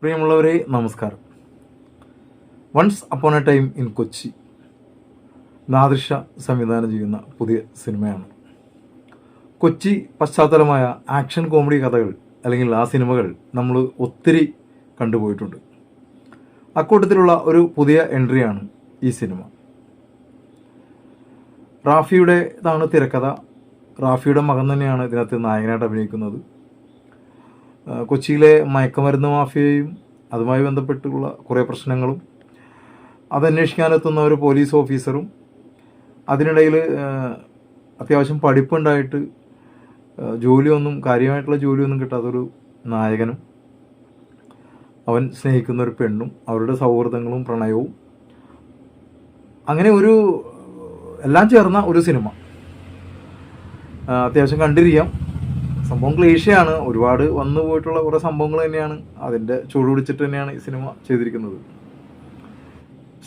പ്രിയമുള്ളവരെ നമസ്കാരം. Once upon a time in Kochi Nadirsha സംവിധാനം ചെയ്യുന്ന പുതിയ സിനിമയാണ്. കൊച്ചി പശ്ചാത്തലമായ ആക്ഷൻ കോമഡി കഥകൾ അല്ലെങ്കിൽ ആ സിനിമകൾ നമ്മൾ ഒത്തിരി കണ്ടുപോയിട്ടുണ്ട്. അക്കൂട്ടത്തിലുള്ള ഒരു പുതിയ എൻട്രിയാണ് ഈ സിനിമ. റാഫിയുടേതാണ് തിരക്കഥ. റാഫിയുടെ മകൻ തന്നെയാണ് ഇതിനകത്ത് നായകനായിട്ട് അഭിനയിക്കുന്നത്. കൊച്ചിയിലെ മയക്കുമരുന്ന് മാഫിയയും അതുമായി ബന്ധപ്പെട്ടുള്ള കുറേ പ്രശ്നങ്ങളും അതന്വേഷിക്കാനെത്തുന്ന ഒരു പോലീസ് ഓഫീസറും അതിനിടയിൽ അത്യാവശ്യം പഠിപ്പുണ്ടായിട്ട് കാര്യമായിട്ടുള്ള ജോലിയൊന്നും കിട്ടാത്തൊരു നായകനും അവൻ സ്നേഹിക്കുന്ന ഒരു പെണ്ണും അവരുടെ സൗഹൃദങ്ങളും പ്രണയവും അങ്ങനെ ഒരു എല്ലാം ചേർന്ന ഒരു സിനിമ. അത്യാവശ്യം കണ്ടിരിക്കാം. സംഭവം ക്ലീശയാണ്. ഒരുപാട് വന്നു പോയിട്ടുള്ള കുറേ സംഭവങ്ങൾ തന്നെയാണ് അതിൻ്റെ ചൂട് പിടിച്ചിട്ട് തന്നെയാണ് ഈ സിനിമ ചെയ്തിരിക്കുന്നത്.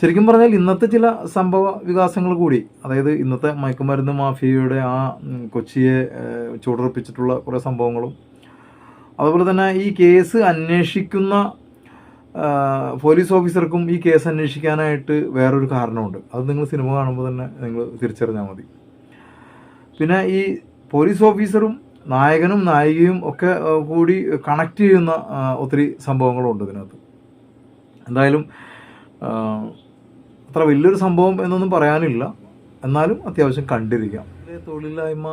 ശരിക്കും പറഞ്ഞാൽ ഇന്നത്തെ ചില സംഭവ വികാസങ്ങൾ കൂടി, അതായത് ഇന്നത്തെ മയക്കുമരുന്ന് മാഫിയയുടെ ആ കൊച്ചിയെ ചൂടുറപ്പിച്ചിട്ടുള്ള കുറേ സംഭവങ്ങളും അതുപോലെ തന്നെ ഈ കേസ് അന്വേഷിക്കുന്ന പോലീസ് ഓഫീസർക്കും ഈ കേസ് അന്വേഷിക്കാനായിട്ട് വേറൊരു കാരണമുണ്ട്. അത് നിങ്ങൾ സിനിമ കാണുമ്പോൾ തന്നെ നിങ്ങൾ തിരിച്ചറിഞ്ഞാൽ മതി. പിന്നെ ഈ പോലീസ് ഓഫീസറും നായകനും നായികയും ഒക്കെ കൂടി കണക്ട് ചെയ്യുന്ന ഒത്തിരി സംഭവങ്ങളുണ്ട് ഇതിനകത്ത്. എന്തായാലും അത്ര വലിയൊരു സംഭവം എന്നൊന്നും പറയാനില്ല, എന്നാലും അത്യാവശ്യം കണ്ടിരിക്കാം. തൊഴിലില്ലായ്മ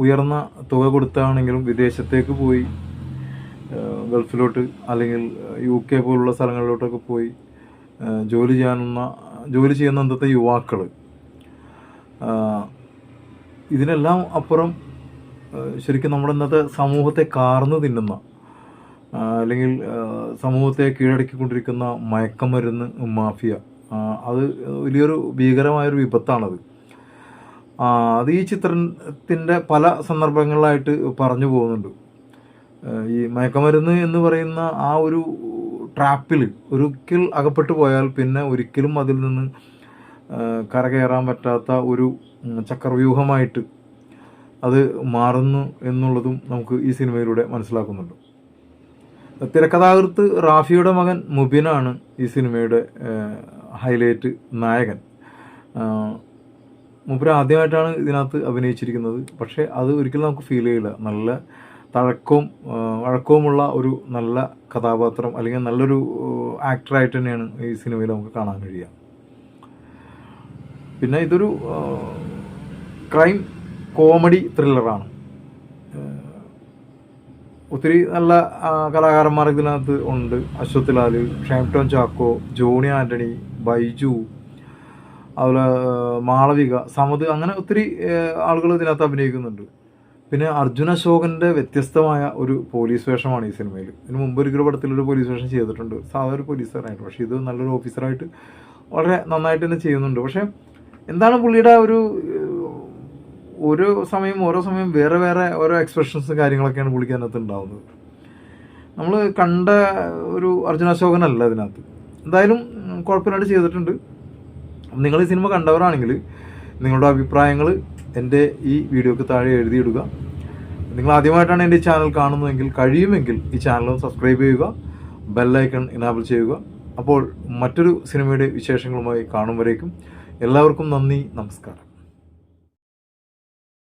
ഉയർന്ന തുക കൊടുത്താണെങ്കിലും വിദേശത്തേക്ക് പോയി ഗൾഫിലോട്ട് അല്ലെങ്കിൽ UK പോലുള്ള സ്ഥലങ്ങളിലോട്ടൊക്കെ പോയി ജോലി ചെയ്യുന്ന അന്നത്തെ യുവാക്കൾ ഇതിനെല്ലാം അപ്പുറം ശരിക്കും നമ്മുടെ ഇന്നത്തെ സമൂഹത്തെ കാർന്നു തിന്നുന്ന അല്ലെങ്കിൽ സമൂഹത്തെ കീഴടക്കിക്കൊണ്ടിരിക്കുന്ന മയക്കമരുന്ന് മാഫിയ, അത് വലിയൊരു ഭീകരമായൊരു വിപത്താണത്. അത് ഈ ചിത്രത്തിൻ്റെ പല സന്ദർഭങ്ങളിലായിട്ട് പറഞ്ഞു പോകുന്നുണ്ട്. ഈ മയക്കമരുന്ന് എന്ന് പറയുന്ന ആ ഒരു ട്രാപ്പിൽ ഒരിക്കൽ അകപ്പെട്ടു പോയാൽ പിന്നെ ഒരിക്കലും അതിൽ നിന്ന് കരകയറാൻ പറ്റാത്ത ഒരു ചക്രവ്യൂഹമായിട്ട് അത് മാറുന്നു എന്നുള്ളതും നമുക്ക് ഈ സിനിമയിലൂടെ മനസ്സിലാക്കുന്നുണ്ട്. തിരക്കഥാകൃത്ത് റാഫിയുടെ മകൻ മുബിനാണ് ഈ സിനിമയുടെ ഹൈലൈറ്റ് നായകൻ. മൂപ്പര് ആദ്യമായിട്ടാണ് ഇതിനകത്ത് അഭിനയിച്ചിരിക്കുന്നത്. പക്ഷേ അത് ഒരിക്കലും നമുക്ക് ഫീൽ ചെയ്യില്ല. നല്ല വഴക്കവുമുള്ള ഒരു നല്ല കഥാപാത്രം അല്ലെങ്കിൽ നല്ലൊരു ആക്ടറായിട്ട് തന്നെയാണ് ഈ സിനിമയിൽ നമുക്ക് കാണാൻ കഴിയുക. പിന്നെ ഇതൊരു ക്രൈം കോമഡി ത്രില്ലറാണ്. ഒത്തിരി നല്ല കലാകാരന്മാർ ഇതിനകത്ത് ഉണ്ട്. അശ്വത് ലാൽ, ഷൈംടോൺ ചാക്കോ, ജോണി ആൻ്റണി, ബൈജു, അതുപോലെ മാളവിക, സമത്, അങ്ങനെ ഒത്തിരി ആളുകൾ ഇതിനകത്ത് അഭിനയിക്കുന്നുണ്ട്. പിന്നെ അർജുൻ അശോകൻ്റെ വ്യത്യസ്തമായ ഒരു പോലീസ് വേഷമാണ് ഈ സിനിമയിൽ. ഇതിന് മുമ്പ് ഒരു പടത്തിലൊരു പോലീസ് വേഷം ചെയ്തിട്ടുണ്ട്, സാധാരണ ഒരു പോലീസുകാരായിട്ട്. പക്ഷേ ഇത് നല്ലൊരു ഓഫീസറായിട്ട് വളരെ നന്നായിട്ട് തന്നെ ചെയ്യുന്നുണ്ട്. പക്ഷേ എന്താണ് പുള്ളിയുടെ ഓരോ സമയം വേറെ ഓരോ എക്സ്പ്രഷൻസ് കാര്യങ്ങളൊക്കെയാണ് പുള്ളിക്ക് അതിനകത്ത് ഉണ്ടാവുന്നത്. നമ്മൾ കണ്ട ഒരു അർജുൻ അശോകനല്ല ഇതിനകത്ത്. എന്തായാലും കുഴപ്പമില്ലാണ്ട് ചെയ്തിട്ടുണ്ട്. നിങ്ങൾ ഈ സിനിമ കണ്ടവരാണെങ്കിൽ നിങ്ങളുടെ അഭിപ്രായങ്ങൾ എൻ്റെ ഈ വീഡിയോക്ക് താഴെ എഴുതിയിടുക. നിങ്ങൾ ആദ്യമായിട്ടാണ് എൻ്റെ ഈ ചാനൽ കാണുന്നതെങ്കിൽ കഴിയുമെങ്കിൽ ഈ ചാനൽ സബ്സ്ക്രൈബ് ചെയ്യുക, ബെല്ലൈക്കൺ ഇനാബിൾ ചെയ്യുക. അപ്പോൾ മറ്റൊരു സിനിമയുടെ വിശേഷങ്ങളുമായി കാണും വരേക്കും എല്ലാവർക്കും നന്ദി, നമസ്കാരം.